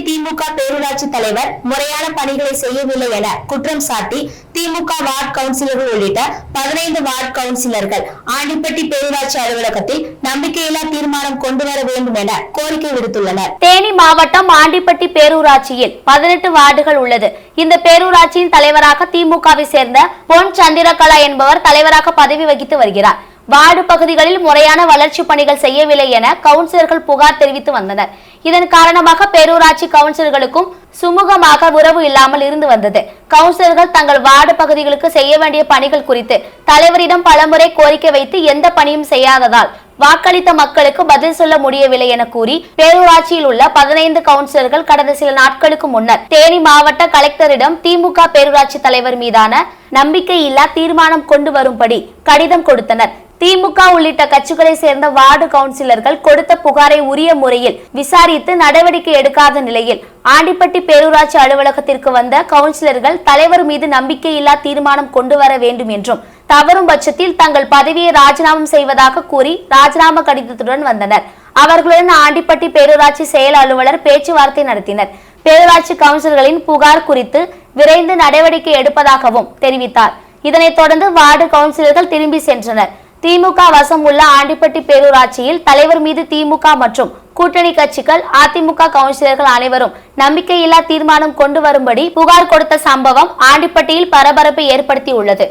திமுக பேரூராட்சி தலைவர் முறையான பணிகளை செய்யவில்லை என குற்றம் சாட்டி திமுக வார்டு கவுன்சிலர்கள் உள்ளிட்ட 15 வார்டு கவுன்சிலர்கள் ஆண்டிப்பட்டி பேரூராட்சி அலுவலகத்தில் நம்பிக்கையில்லா தீர்மானம் கொண்டு வர வேண்டும் என கோரிக்கை விடுத்துள்ளனர். தேனி மாவட்டம் ஆண்டிப்பட்டி பேரூராட்சியில் 18 வார்டுகள் உள்ளது. இந்த பேரூராட்சியின் தலைவராக திமுகவை சேர்ந்த பொன் சந்திரகலா என்பவர் தலைவராக பதவி வகித்து வருகிறார். வார்டு பகுதிகளில் முறையான வளர்ச்சி பணிகள் செய்யவில்லை என கவுன்சிலர்கள் புகார் தெரிவித்து வந்தனர். இதன் காரணமாக பேரூராட்சி கவுன்சிலர்களுக்கும் சுமூகமாக உறவு இல்லாமல் இருந்து வந்தது. கவுன்சிலர்கள் தங்கள் வார்டு பகுதிகளுக்கு செய்ய வேண்டிய பணிகள் குறித்து தலைவரிடம் பலமுறை கோரிக்கை வைத்து எந்த பணியும் செய்யாததால் வாக்களித்த மக்களுக்கு பதில் சொல்ல முடியவில்லை என கூறி பேரூராட்சியில் உள்ள 15 கவுன்சிலர்கள் கடந்த சில நாட்களுக்கு முன்னர் தேனி மாவட்ட கலெக்டரிடம் திமுக பேரூராட்சி தலைவர் மீதான நம்பிக்கையில்லா தீர்மானம் கொண்டு வரும்படி கடிதம் கொடுத்தனர். திமுக உள்ளிட்ட கட்சிகளை சேர்ந்த வார்டு கவுன்சிலர்கள் கொடுத்த புகாரை உரிய முறையில் விசாரித்து நடவடிக்கை எடுக்காத நிலையில் ஆண்டிப்பட்டி பேரூராட்சி அலுவலகத்திற்கு வந்த கவுன்சிலர்கள் தலைவர் மீது நம்பிக்கையில்லா தீர்மானம் கொண்டு வர வேண்டும் என்றும் தவறும் பட்சத்தில் தங்கள் பதவியை ராஜினாமா செய்வதாக கூறி ராஜினாமா கடிதத்துடன் வந்தனர். அவர்களுடன் ஆண்டிப்பட்டி பேரூராட்சி செயல் அலுவலர் பேச்சுவார்த்தை நடத்தினர். பேரூராட்சி கவுன்சிலர்களின் புகார் குறித்து விரைந்து நடவடிக்கை எடுப்பதாகவும் தெரிவித்தார். இதனைத் தொடர்ந்து வார்டு கவுன்சிலர்கள் திரும்பி சென்றனர். திமுக வசம் உள்ள ஆண்டிப்பட்டி பேரூராட்சியில் தலைவர் மீது திமுக மற்றும் கூட்டணி கட்சிகள் அதிமுக கவுன்சிலர்கள் அனைவரும் நம்பிக்கையில்லா தீர்மானம் கொண்டு வரும்படி புகார் கொடுத்த சம்பவம் ஆண்டிப்பட்டியில் பரபரப்பை ஏற்படுத்தியுள்ளது.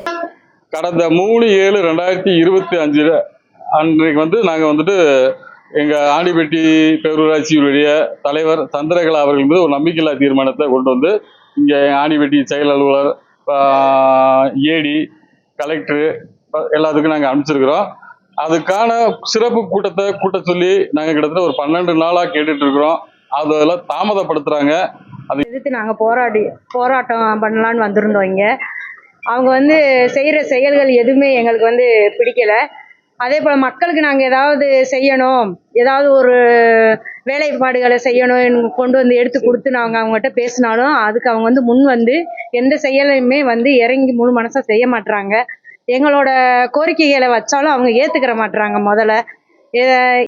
கடந்த 3/7/2025 அன்றைக்கு நாங்கள் எங்கள் ஆண்டிப்பட்டி பேரூராட்சியுடைய தலைவர் சந்திரகலா அவர்கள் மீது ஒரு நம்பிக்கையில்லா தீர்மானத்தை கொண்டு வந்து இங்கே ஆண்டிப்பட்டி செயல் அலுவலர், ஏடி, கலெக்டரு எல்லாத்துக்கும் நாங்கள் அனுப்பிச்சிருக்கிறோம். அதுக்கான சிறப்பு கூட்டத்தை கூட்ட சொல்லி நாங்கள் கிட்டத்தட்ட ஒரு 12 நாளாக கேட்டுட்டு இருக்கிறோம். அதெல்லாம் தாமதப்படுத்துறாங்க. அதை எதிர்த்து நாங்கள் போராட்டம் பண்ணலான்னு வந்திருந்தோம். இங்கே அவங்க செய்கிற செயல்கள் எதுவுமே எங்களுக்கு பிடிக்கலை. அதே போல் மக்களுக்கு நாங்கள் ஏதாவது செய்யணும், ஏதாவது ஒரு வேலைப்பாடுகளை செய்யணும் கொண்டு எடுத்து கொடுத்து நாங்கள் அவங்ககிட்ட பேசினாலும் அதுக்கு அவங்க முன் எந்த செயலையுமே இறங்கி முழு மனசாக செய்ய மாட்டுறாங்க. எங்களோட கோரிக்கைகளை வச்சாலும் அவங்க ஏற்றுக்கிற மாட்டுறாங்க. முதல்ல